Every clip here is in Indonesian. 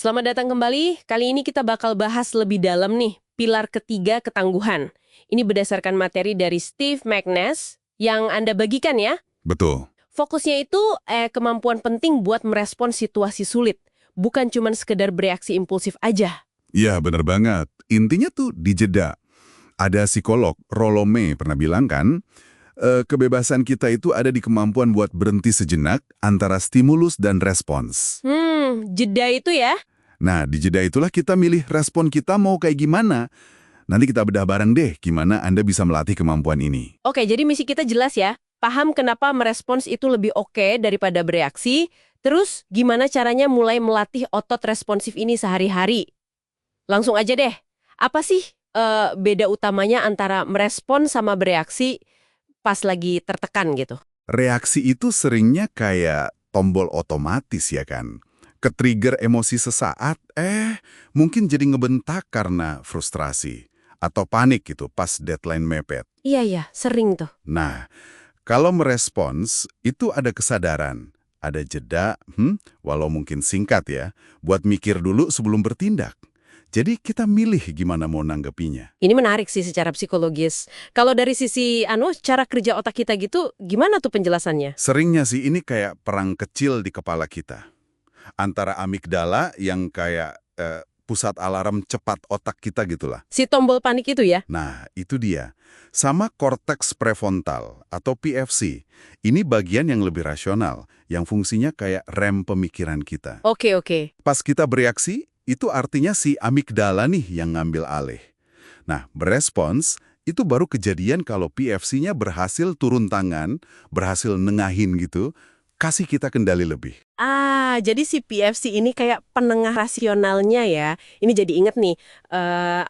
Selamat datang kembali. Kali ini kita bakal bahas lebih dalam nih, pilar ketiga ketangguhan. Ini berdasarkan materi dari Steve McNess yang Anda bagikan ya. Betul. Fokusnya itu kemampuan penting buat merespons situasi sulit, bukan cuma sekedar bereaksi impulsif aja. Iya, bener banget. Intinya tuh di jeda. Ada psikolog, Rollo May, pernah bilang kan, kebebasan kita itu ada di kemampuan buat berhenti sejenak antara stimulus dan respons. Jeda itu ya. Nah, di jeda itulah kita milih respon kita mau kayak gimana. Nanti kita bedah bareng deh gimana Anda bisa melatih kemampuan ini. Oke, jadi misi kita jelas ya. Paham kenapa merespons itu lebih oke daripada bereaksi, terus gimana caranya mulai melatih otot responsif ini sehari-hari. Langsung aja deh, apa sih beda utamanya antara merespon sama bereaksi pas lagi tertekan gitu? Reaksi itu seringnya kayak tombol otomatis ya kan. Ketrigger emosi sesaat, mungkin jadi ngebentak karena frustrasi. Atau panik gitu pas deadline mepet. Iya, sering tuh. Nah, kalau merespons, itu ada kesadaran. Ada jeda, walau mungkin singkat ya, buat mikir dulu sebelum bertindak. Jadi kita milih gimana mau nanggepinya. Ini menarik sih secara psikologis. Kalau dari sisi cara kerja otak kita gitu, gimana tuh penjelasannya? Seringnya sih ini kayak perang kecil di kepala kita. Antara amigdala yang kayak pusat alarm cepat otak kita gitulah. Si tombol panik itu ya? Nah, itu dia. Sama korteks prefrontal atau PFC. Ini bagian yang lebih rasional, yang fungsinya kayak rem pemikiran kita. Oke. Pas kita bereaksi, itu artinya si amigdala nih yang ngambil alih. Nah, berespons, itu baru kejadian kalau PFC-nya berhasil turun tangan, berhasil nengahin gitu, kasih kita kendali lebih. Jadi si PFC ini kayak penengah rasionalnya ya. Ini jadi inget nih,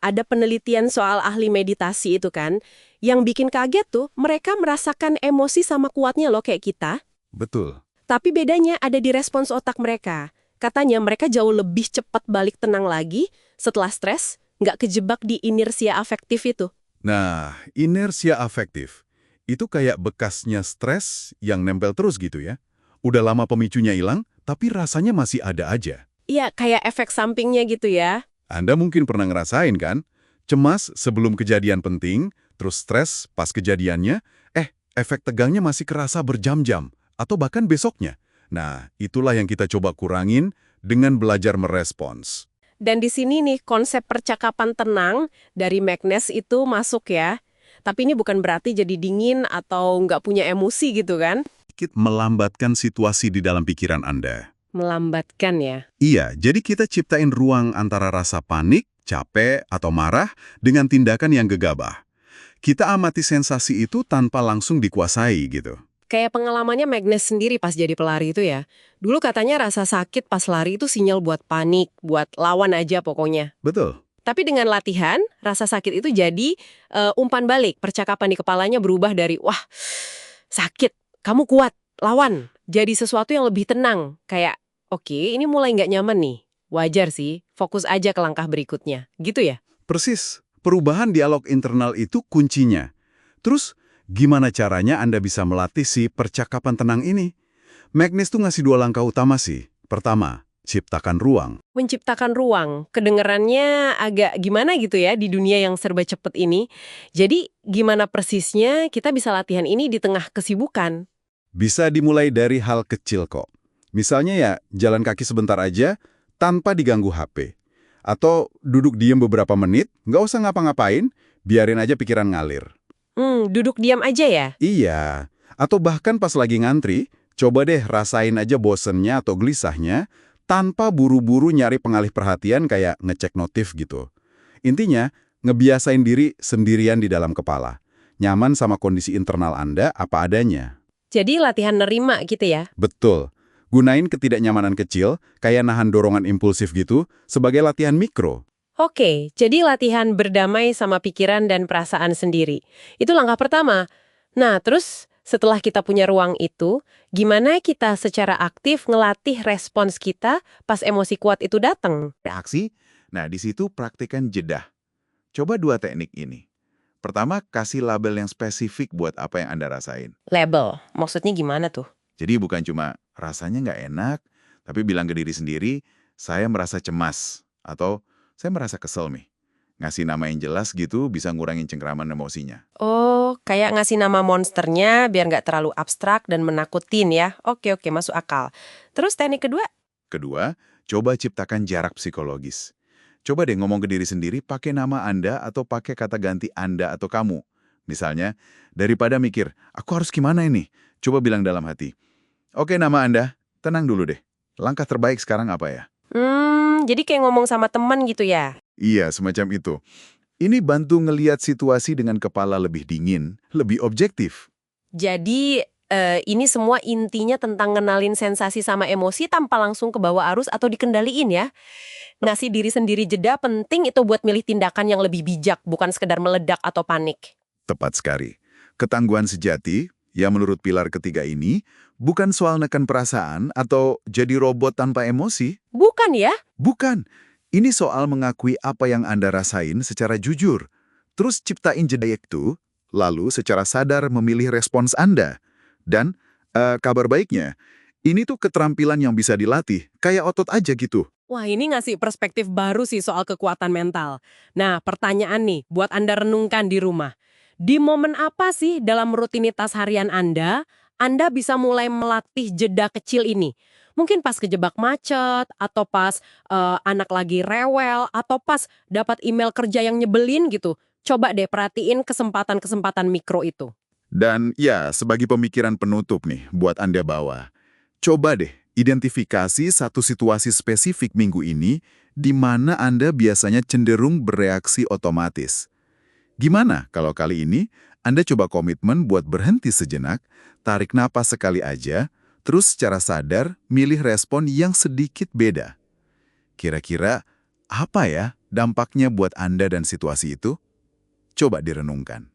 ada penelitian soal ahli meditasi itu kan, yang bikin kaget tuh, mereka merasakan emosi sama kuatnya loh kayak kita. Betul. Tapi bedanya ada di respons otak mereka. Katanya mereka jauh lebih cepat balik tenang lagi setelah stres, nggak kejebak di inersia afektif itu. Nah, inersia afektif, itu kayak bekasnya stres yang nempel terus gitu ya. Udah lama pemicunya hilang, tapi rasanya masih ada aja. Iya, kayak efek sampingnya gitu ya. Anda mungkin pernah ngerasain kan? Cemas sebelum kejadian penting, terus stres pas kejadiannya, efek tegangnya masih kerasa berjam-jam, atau bahkan besoknya. Nah, itulah yang kita coba kurangin dengan belajar merespons. Dan di sini nih, konsep percakapan tenang dari McNess itu masuk ya. Tapi ini bukan berarti jadi dingin atau nggak punya emosi gitu kan? Sedikit melambatkan situasi di dalam pikiran Anda. Melambatkan ya. Iya, jadi kita ciptain ruang antara rasa panik, capek, atau marah dengan tindakan yang gegabah. Kita amati sensasi itu tanpa langsung dikuasai gitu. Kayak pengalamannya Magnus sendiri pas jadi pelari itu ya. Dulu katanya rasa sakit pas lari itu sinyal buat panik, buat lawan aja pokoknya. Betul. Tapi dengan latihan, rasa sakit itu jadi umpan balik. Percakapan di kepalanya berubah dari, wah sakit, kamu kuat, lawan. Jadi sesuatu yang lebih tenang. Kayak, oke, ini mulai nggak nyaman nih. Wajar sih, fokus aja ke langkah berikutnya. Gitu ya? Persis. Perubahan dialog internal itu kuncinya. Terus, gimana caranya Anda bisa melatih si percakapan tenang ini? Magness tuh ngasih 2 langkah utama sih. Pertama, ciptakan ruang. Menciptakan ruang. Kedengarannya agak gimana gitu ya di dunia yang serba cepet ini. Jadi gimana persisnya kita bisa latihan ini di tengah kesibukan? Bisa dimulai dari hal kecil kok. Misalnya ya, jalan kaki sebentar aja tanpa diganggu HP. Atau duduk diem beberapa menit, nggak usah ngapa-ngapain, biarin aja pikiran ngalir. Duduk diam aja ya? Iya, atau bahkan pas lagi ngantri, coba deh rasain aja bosennya atau gelisahnya, tanpa buru-buru nyari pengalih perhatian kayak ngecek notif gitu. Intinya, ngebiasain diri sendirian di dalam kepala. Nyaman sama kondisi internal Anda apa adanya. Jadi latihan nerima gitu ya? Betul. Gunain ketidaknyamanan kecil, kayak nahan dorongan impulsif gitu, sebagai latihan mikro. Oke, jadi latihan berdamai sama pikiran dan perasaan sendiri. Itu langkah pertama. Nah, terus setelah kita punya ruang itu, gimana kita secara aktif ngelatih respons kita pas emosi kuat itu datang? Reaksi? Nah, di situ praktikkan jeda. Coba 2 teknik ini. Pertama, kasih label yang spesifik buat apa yang Anda rasain. Label, maksudnya gimana tuh? Jadi bukan cuma rasanya nggak enak, tapi bilang ke diri sendiri, saya merasa cemas, atau saya merasa kesel nih. Ngasih nama yang jelas gitu bisa ngurangin cengkraman emosinya. Oh, kayak ngasih nama monsternya biar nggak terlalu abstrak dan menakutin ya. Oke, oke, masuk akal. Terus teknik kedua? Kedua, coba ciptakan jarak psikologis. Coba deh ngomong ke diri sendiri pakai nama Anda atau pakai kata ganti Anda atau kamu. Misalnya, daripada mikir, aku harus gimana ini? Coba bilang dalam hati, oke nama Anda, tenang dulu deh. Langkah terbaik sekarang apa ya? Jadi kayak ngomong sama teman gitu ya? Iya, semacam itu. Ini bantu ngeliat situasi dengan kepala lebih dingin, lebih objektif. Jadi ini semua intinya tentang ngenalin sensasi sama emosi tanpa langsung ke bawah arus atau dikendaliin ya. Ngasih diri sendiri jeda penting itu buat milih tindakan yang lebih bijak, bukan sekedar meledak atau panik. Tepat sekali. Ketangguhan sejati, yang menurut pilar ketiga ini, bukan soal neken perasaan atau jadi robot tanpa emosi. Bukan ya? Bukan. Ini soal mengakui apa yang Anda rasain secara jujur. Terus ciptain jeda itu, lalu secara sadar memilih respons Anda. Dan kabar baiknya, ini tuh keterampilan yang bisa dilatih, kayak otot aja gitu. Wah, ini ngasih perspektif baru sih soal kekuatan mental. Nah, pertanyaan nih buat Anda renungkan di rumah. Di momen apa sih dalam rutinitas harian Anda bisa mulai melatih jeda kecil ini? Mungkin pas kejebak macet, atau pas anak lagi rewel, atau pas dapat email kerja yang nyebelin gitu. Coba deh perhatiin kesempatan-kesempatan mikro itu. Dan ya, sebagai pemikiran penutup nih buat Anda bawa. Coba deh identifikasi satu situasi spesifik minggu ini di mana Anda biasanya cenderung bereaksi otomatis. Gimana kalau kali ini Anda coba komitmen buat berhenti sejenak, tarik napas sekali aja, terus secara sadar milih respon yang sedikit beda. Kira-kira apa ya dampaknya buat Anda dan situasi itu? Coba direnungkan.